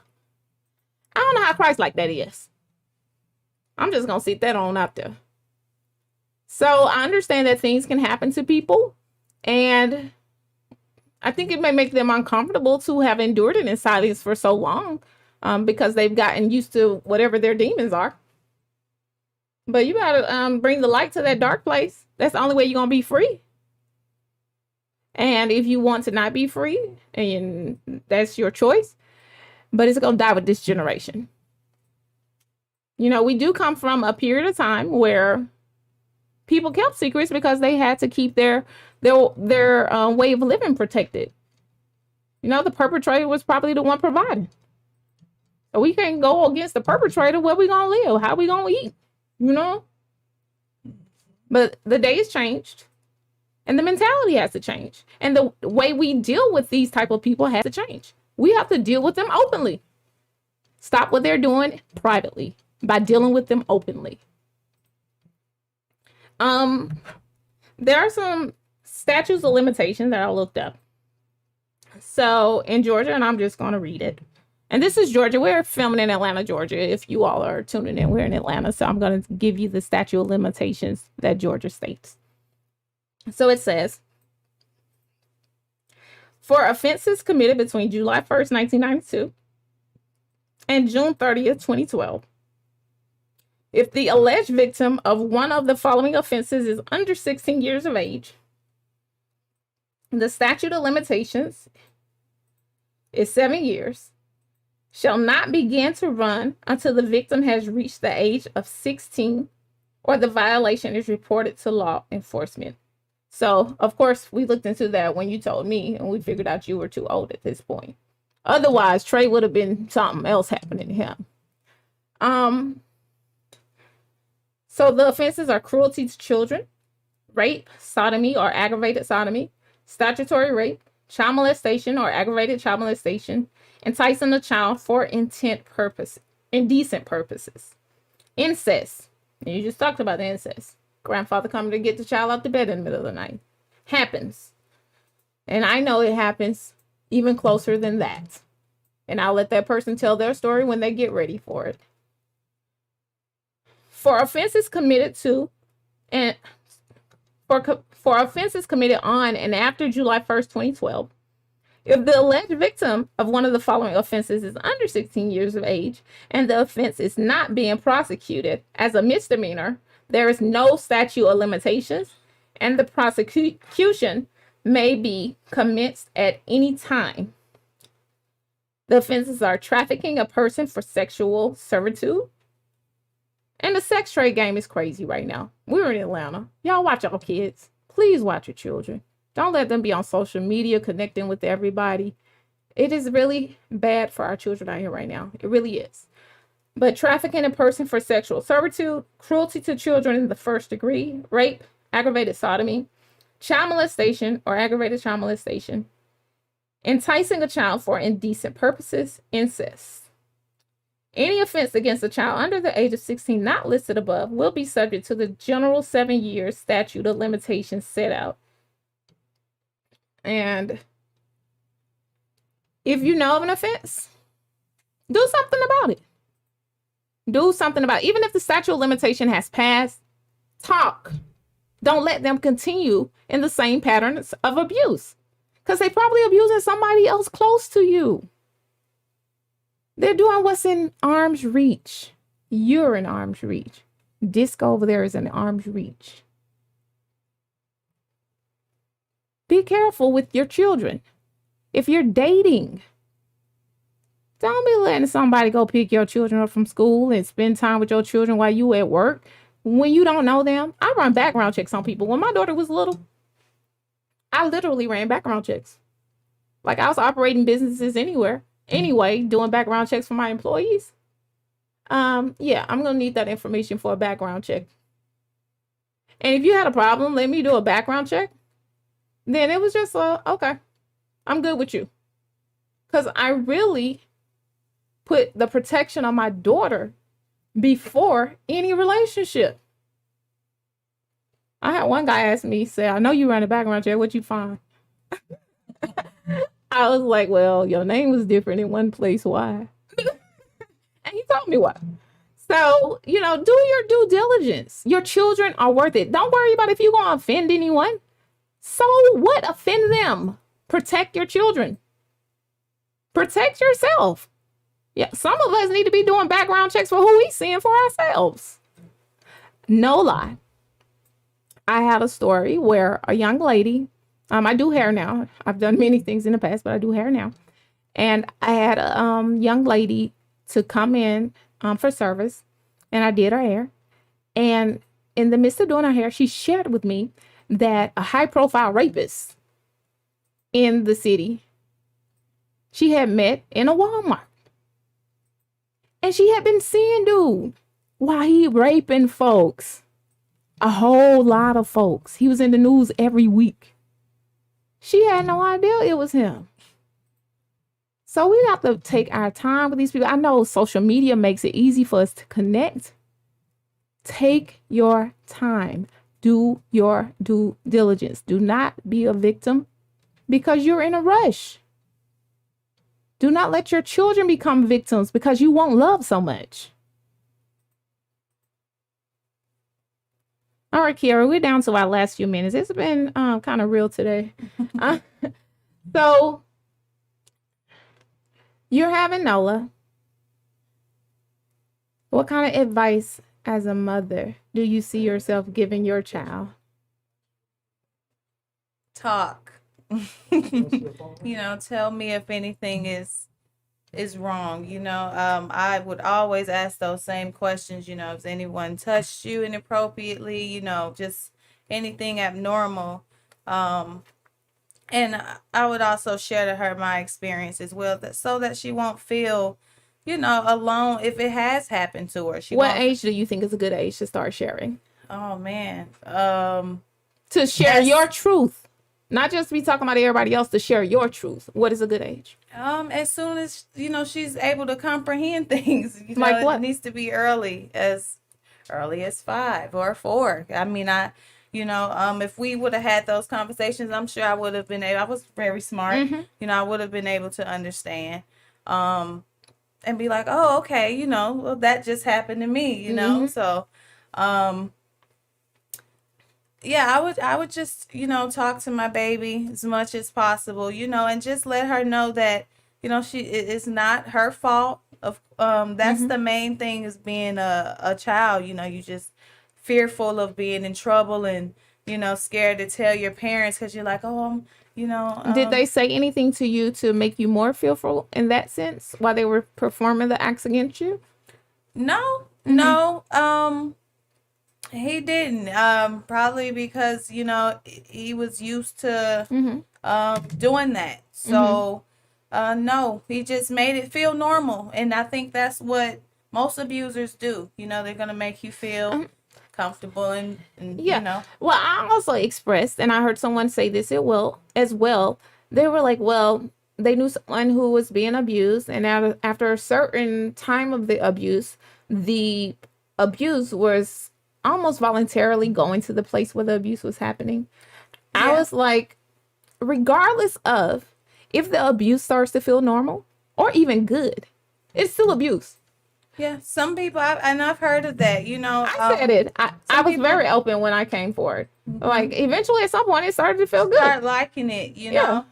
I don't know how Christ like that is. I'm just going to sit that on out there. So I understand that things can happen to people, and I think it may make them uncomfortable to have endured it in silence for so long, because they've gotten used to whatever their demons are. But you got to bring the light to that dark place. That's the only way you're going to be free. And if you want to not be free, and that's your choice, but it's going to die with this generation. You know, we do come from a period of time where people kept secrets because they had to keep their way of living protected. You know, the perpetrator was probably the one providing. So we can't go against the perpetrator. Where we going to live? How we going to eat? You know? But the days changed. And the mentality has to change. And the way we deal with these type of people has to change. We have to deal with them openly. Stop what they're doing privately by dealing with them openly. There are some statutes of limitations that I looked up. So in Georgia, and I'm just going to read it. And this is Georgia. We're filming in Atlanta, Georgia. If you all are tuning in, we're in Atlanta. So I'm going to give you the statute of limitations that Georgia states. So it says, For offenses committed between July 1st, 1992 and June 30th, 2012, if the alleged victim of one of the following offenses is under 16 years of age, the statute of limitations is 7 years, shall not begin to run until the victim has reached the age of 16 or the violation is reported to law enforcement. So, of course, we looked into that when you told me, and we figured out you were too old at this point. Otherwise, Trey would have been something else happening to him. So the offenses are cruelty to children, rape, sodomy or aggravated sodomy, statutory rape, child molestation or aggravated child molestation, enticing a child for indecent purposes, incest. And you just talked about the incest. Grandfather coming to get the child out the bed in the middle of the night. Happens. And I know it happens even closer than that. And I'll let that person tell their story when they get ready for it. For offenses committed to and for offenses committed on and after July 1st, 2012, if the alleged victim of one of the following offenses is under 16 years of age and the offense is not being prosecuted as a misdemeanor, there is no statute of limitations and the prosecution may be commenced at any time. The offenses are trafficking a person for sexual servitude. And the sex trade game is crazy right now. We're in Atlanta. Y'all watch your kids. Please watch your children. Don't let them be on social media connecting with everybody. It is really bad for our children out here right now. It really is. But trafficking a person for sexual servitude, cruelty to children in the first degree, rape, aggravated sodomy, child molestation or aggravated child molestation, enticing a child for indecent purposes, incest. Any offense against a child under the age of 16 not listed above will be subject to the general 7-year statute of limitations set out. And if you know of an offense, do something about it. Do something about it. Even if the statute of limitation has passed, talk. Don't let them continue in the same patterns of abuse, because they probably abusing somebody else close to you. They're doing what's in arm's reach. You're in arm's reach. Disco over there is in arm's reach. Be careful with your children. If you're dating, don't be letting somebody go pick your children up from school and spend time with your children while you at work when you don't know them. I run background checks on people. When my daughter was little, I literally ran background checks. Like I was operating businesses anyway, doing background checks for my employees. Yeah, I'm gonna need that information for a background check. And if you had a problem, let me do a background check. Then it was just okay, I'm good with you, because I really put the protection on my daughter before any relationship. I had one guy ask me, say, "I know you ran a background check. What'd you find?" I was like, "Well, your name was different in one place. Why?" And he told me why. So, do your due diligence. Your children are worth it. Don't worry about if you're going to offend anyone. So what? Offend them. Protect your children. Protect yourself. Yeah, some of us need to be doing background checks for who we seeing for ourselves. No lie. I had a story where a young lady, I do hair now. I've done many things in the past, but I do hair now. And I had a young lady to come in for service, and I did her hair. And in the midst of doing her hair, she shared with me that a high-profile rapist in the city she had met in a Walmart. And she had been seeing dude while he raping folks. A whole lot of folks. He was in the news every week. She had no idea it was him. So we have to take our time with these people. I know social media makes it easy for us to connect. Take your time. Do your due diligence. Do not be a victim because you're in a rush. Do not let your children become victims because you won't love so much. All right, Kiara, we're down to our last few minutes. It's been kind of real today. So you're having Nola. What kind of advice as a mother do you see yourself giving your child? Talk. Tell me if anything is wrong. I would always ask those same questions. Has anyone touched you inappropriately? Just anything abnormal. And I would also share to her my experience as well, so that she won't feel, alone if it has happened to her. She What won't. age do you think is a good age to start sharing? Oh man. To share Yes. your truth, not just be talking about everybody else. To share your truth. What is a good age? As soon as she's able to comprehend things, Like what? it needs to be early as 5 or 4. I mean, if we would have had those conversations, I'm sure I would have been able. I was very smart. I would have been able to understand, and be like, oh, okay, well, that just happened to me. So, yeah, I would just, talk to my baby as much as possible, and just let her know that, it's not her fault. That's the main thing, is being a child. You just fearful of being in trouble, and, scared to tell your parents, because you're like, oh, Did they say anything to you to make you more fearful in that sense while they were performing the acts against you? No, no. He didn't. Probably because, he was used to doing that. So no, he just made it feel normal. And I think that's what most abusers do. They're gonna make you feel comfortable, and Yeah. Well, I also expressed, and I heard someone say this as well. They were like, well, they knew someone who was being abused, and after a certain time of the abuse was almost voluntarily going to the place where the abuse was happening. I Yeah. was like, regardless of if the abuse starts to feel normal or even good, it's still abuse. Yeah, some people, and I've heard of that. I said it. I was people- very open when I came forward. Like, eventually at some point it started to feel good. start liking it. Yeah.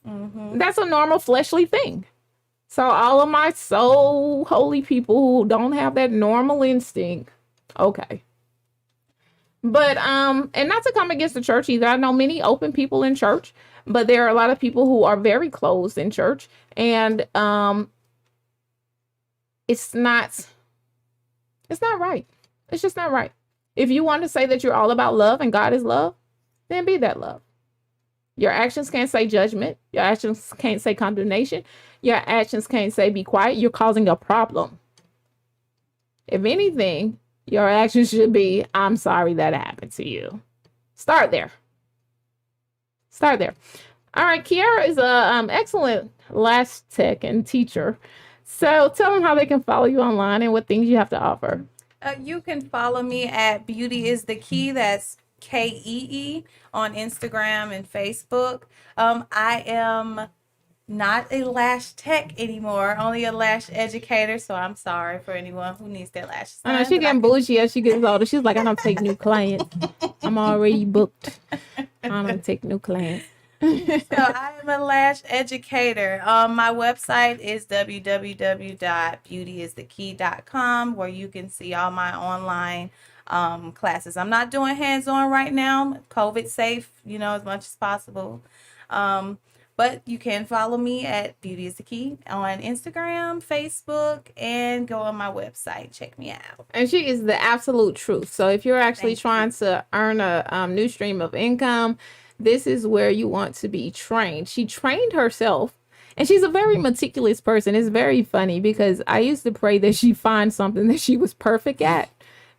That's a normal fleshly thing. So all of my so holy people who don't have that normal instinct, okay. But and not to come against the church either. I know many open people in church, but there are a lot of people who are very closed in church, and it's not right. It's just not right. If you want to say that you're all about love and God is love, then be that love. Your actions can't say judgment. Your actions can't say condemnation. Your actions can't say be quiet. You're causing a problem. If anything, your actions should be, I'm sorry that happened to you. Start there. Start there. All right, Kiara is a excellent lash tech and teacher. So tell them how they can follow you online and what things you have to offer. You can follow me at Beauty is the Key. That's KEE on Instagram and Facebook. I am not a lash tech anymore, only a lash educator. So I'm sorry for anyone who needs their lashes I know done, she but getting bougie as she gets older. She's like, I don't take new clients. I'm already booked. I don't take new clients. So I am a lash educator. My website is www.beautyisthekey.com, where you can see all my online classes. I'm not doing hands-on right now, COVID safe, as much as possible. But you can follow me at Beauty is the Key on Instagram, Facebook, and go on my website. Check me out. And she is the absolute truth. So if you're actually Thank trying to earn a new stream of income, this is where you want to be trained. She trained herself, and she's a very meticulous person. It's very funny because I used to pray that she find something that she was perfect at,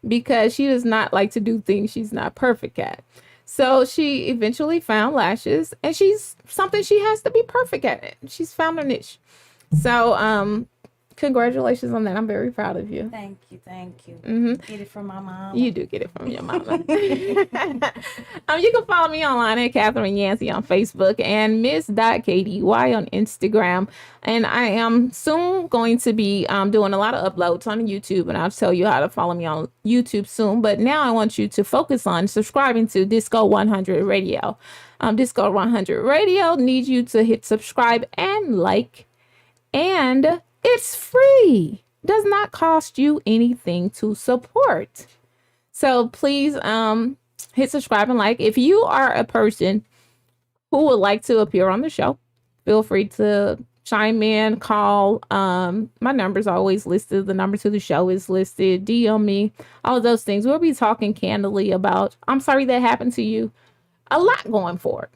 because she does not like to do things she's not perfect at. So she eventually found lashes, and she's something she has to be perfect at it. She's found a niche. So Congratulations on that. I'm very proud of you. Thank you, thank you. Mm-hmm. Get it from my mom. You do get it from your mama. You can follow me online at Catherine Yancey on Facebook and Miss.K.D.Y on Instagram. And I am soon going to be doing a lot of uploads on YouTube, and I'll tell you how to follow me on YouTube soon. But now I want you to focus on subscribing to DISCO100 Radio. DISCO100 Radio needs you to hit subscribe and like, and it's free. Does not cost you anything to support. So please hit subscribe and like. If you are a person who would like to appear on the show, feel free to chime in, call. My number's always listed. The number to the show is listed. DM me, all of those things. We'll be talking candidly about, I'm sorry that happened to you. A lot going forward.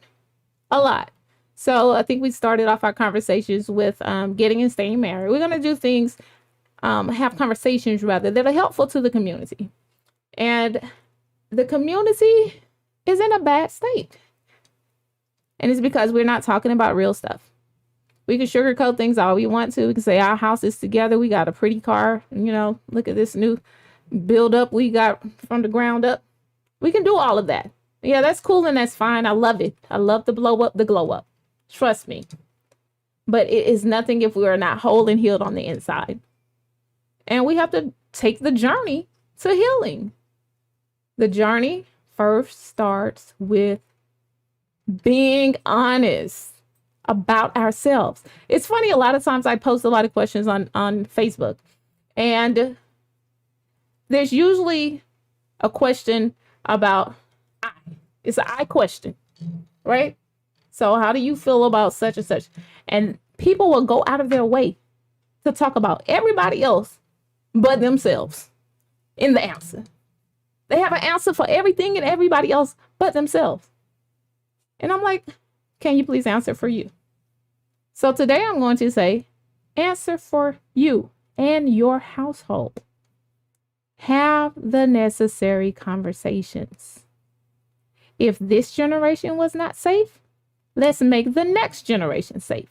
A lot. So I think we started off our conversations with getting and staying married. We're going to do things, have conversations rather, that are helpful to the community. And the community is in a bad state. And it's because we're not talking about real stuff. We can sugarcoat things all we want to. We can say our house is together. We got a pretty car. Look at this new build up we got from the ground up. We can do all of that. Yeah, that's cool and that's fine. I love it. I love the blow up, the glow up. Trust me. But it is nothing if we are not whole and healed on the inside. And we have to take the journey to healing. The journey first starts with being honest about ourselves. It's funny, a lot of times I post a lot of questions on Facebook, and there's usually a question about I. It's an I question, right? So how do you feel about such and such? And people will go out of their way to talk about everybody else but themselves in the answer. They have an answer for everything and everybody else but themselves. And I'm like, can you please answer for you? So today I'm going to say, answer for you and your household. Have the necessary conversations. If this generation was not safe, let's make the next generation safe.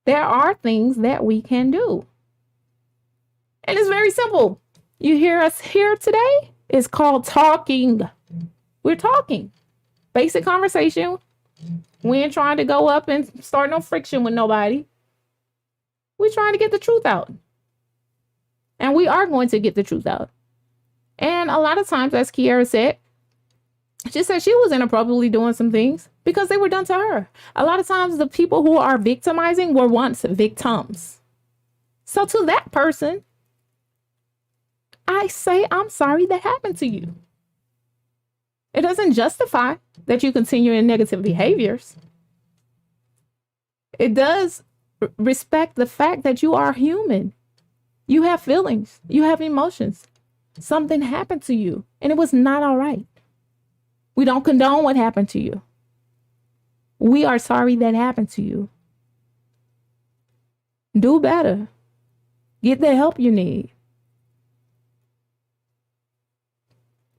There are things that we can do. And it's very simple. You hear us here today? It's called talking. We're talking. Basic conversation. We ain't trying to go up and start no friction with nobody. We're trying to get the truth out. And we are going to get the truth out. And a lot of times, as Kiara said, she said she was inappropriately doing some things because they were done to her. A lot of times the people who are victimizing were once victims. So to that person, I say, I'm sorry that happened to you. It doesn't justify that you continue in negative behaviors. It does respect the fact that you are human. You have feelings. You have emotions. Something happened to you and it was not all right. We don't condone what happened to you. We are sorry that happened to you. Do better. Get the help you need.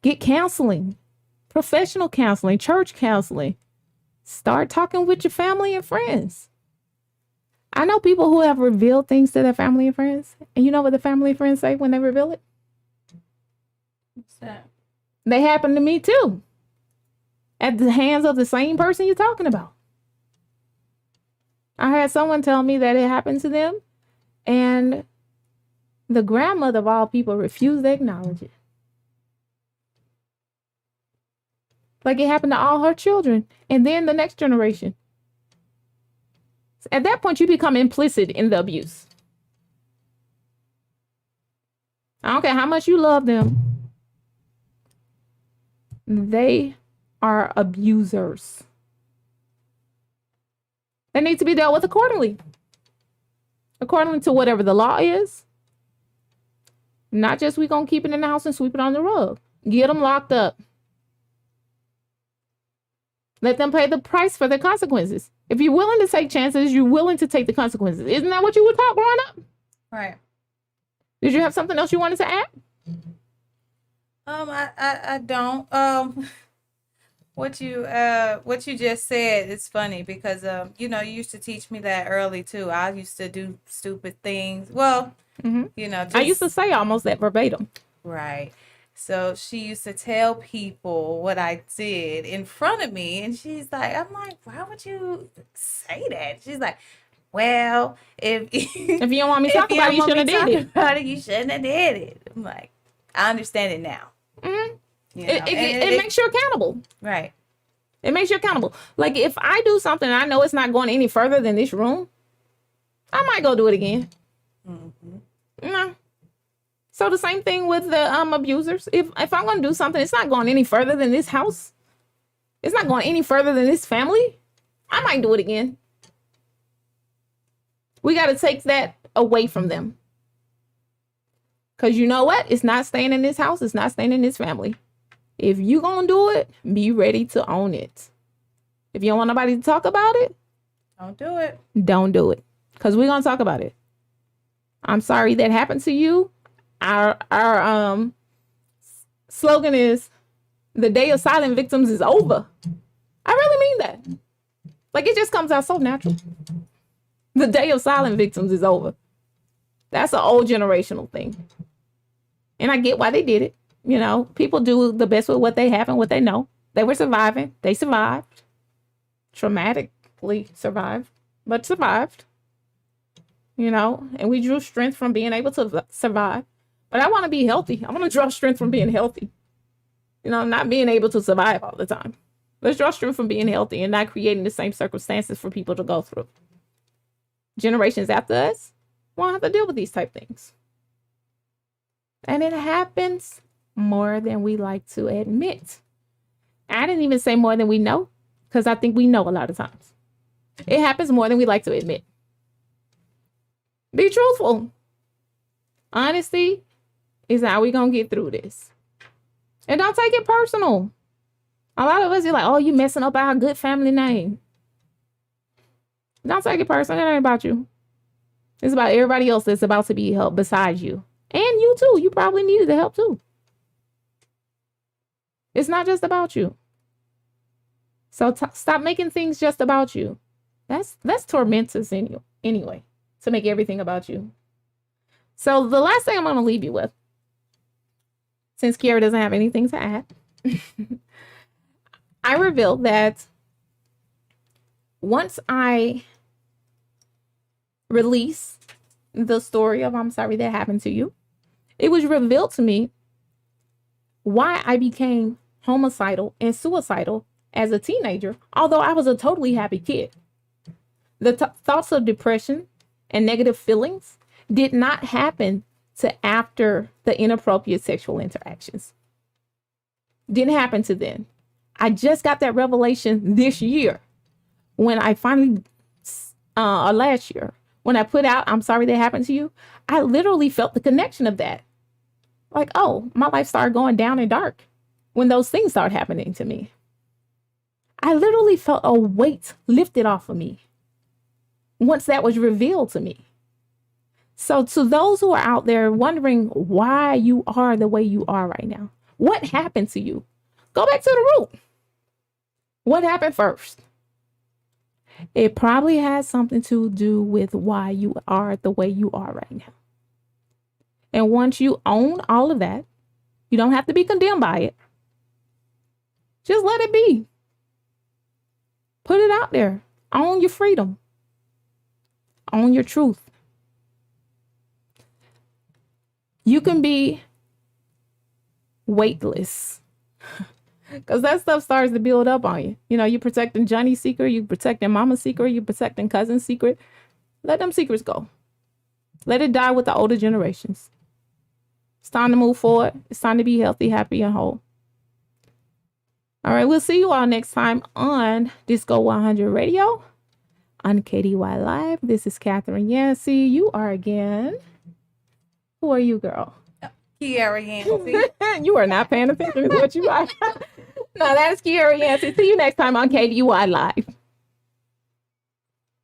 Get counseling, professional counseling, church counseling. Start talking with your family and friends. I know people who have revealed things to their family and friends. And you know what the family and friends say when they reveal it? What's that? They happen to me too. At the hands of the same person you're talking about. I had someone tell me that it happened to them, and the grandmother of all people refused to acknowledge it. Like it happened to all her children, and then the next generation. At that point, you become implicit in the abuse. I don't care how much you love them. They are abusers. They need to be dealt with accordingly. According to whatever the law is. Not just we gonna keep it in the house and sweep it on the rug. Get them locked up. Let them pay the price for their consequences. If you're willing to take chances, you're willing to take the consequences. Isn't that what you were taught growing up? Right. Did you have something else you wanted to add? I don't. what you just said is funny because you know, you used to teach me that early too. I used to do stupid things. Well, Hmm. you know, I used to just say almost that verbatim. right. So she used to tell people what I did in front of me, and she's like, I'm like, why would you say that? She's like, well, if If you don't want me to if talk you about it, don't you want me shouldn't have talking did it. about it, you shouldn't have did it. I'm like, I understand it now. Hmm. You It, know, it, and it makes you accountable. right. It makes you accountable. Like if I do something and I know it's not going any further than this room, I might go do it again. Hmm. No. So the same thing with the abusers. If I'm gonna do something, it's not going any further than this house. It's not going any further than this family. I might do it again. We got to take that away from them. Because you know what? It's not staying in this house. It's not staying in this family. If you going to do it, be ready to own it. If you don't want nobody to talk about it, Don't do it. don't do it. Because we're going to talk about it. I'm sorry that happened to you. Our slogan is the day of silent victims is over. I really mean that. Like it just comes out so natural. The day of silent victims is over. That's an old generational thing. And I get why they did it. You know, people do the best with what they have and what they know. They were surviving. They survived. Traumatically survived, but survived. You know, and we drew strength from being able to survive. But I want to be healthy. I want to draw strength from being healthy. You know, not being able to survive all the time. Let's draw strength from being healthy and not creating the same circumstances for people to go through. Generations after us won't have to deal with these type things. And it happens more than we like to admit. I didn't even say more than we know, because I think we know a lot of times. It happens more than we like to admit. Be truthful. Honesty is how we gonna get through this. And don't take it personal. A lot of us are like, oh, you messing up our good family name. Don't take it personal. It ain't about you. It's about everybody else that's about to be helped besides you. And you too. You probably needed the help too. It's not just about you. So stop making things just about you. That's tormentous in you anyway, to make everything about you. So the last thing I'm going to leave you with, since Kiara doesn't have anything to add, I revealed that once I release the story of I'm sorry that happened to you, it was revealed to me why I became homicidal and suicidal as a teenager, although I was a totally happy kid. The thoughts of depression and negative feelings did not happen to after the inappropriate sexual interactions. Didn't happen to then. I just got that revelation this year when I finally, last year, when I put out, I'm sorry that happened to you. I literally felt the connection of that. Like, oh, my life started going down and dark when those things started happening to me. I literally felt a weight lifted off of me once that was revealed to me. So to those who are out there wondering why you are the way you are right now, what happened to you? Go back to the root. What happened first? It probably has something to do with why you are the way you are right now. And once you own all of that, you don't have to be condemned by it. Just let it be. Put it out there. Own your freedom. Own your truth. You can be weightless. Because that stuff starts to build up on you. You know, you're protecting Johnny's secret, you're protecting Mama's secret, you're protecting cousin's secret. Let them secrets go. Let it die with the older generations. It's time to move forward. It's time to be healthy, happy, and whole. All right, we'll see you all next time on Disco 100 Radio on K.D.Y Live. This is Catherine Yancey. You are again. Who are you, girl? Kiara Yancey. You are not paying attention to what you are. No, that is Kiara Yancey. See you next time on K.D.Y Live.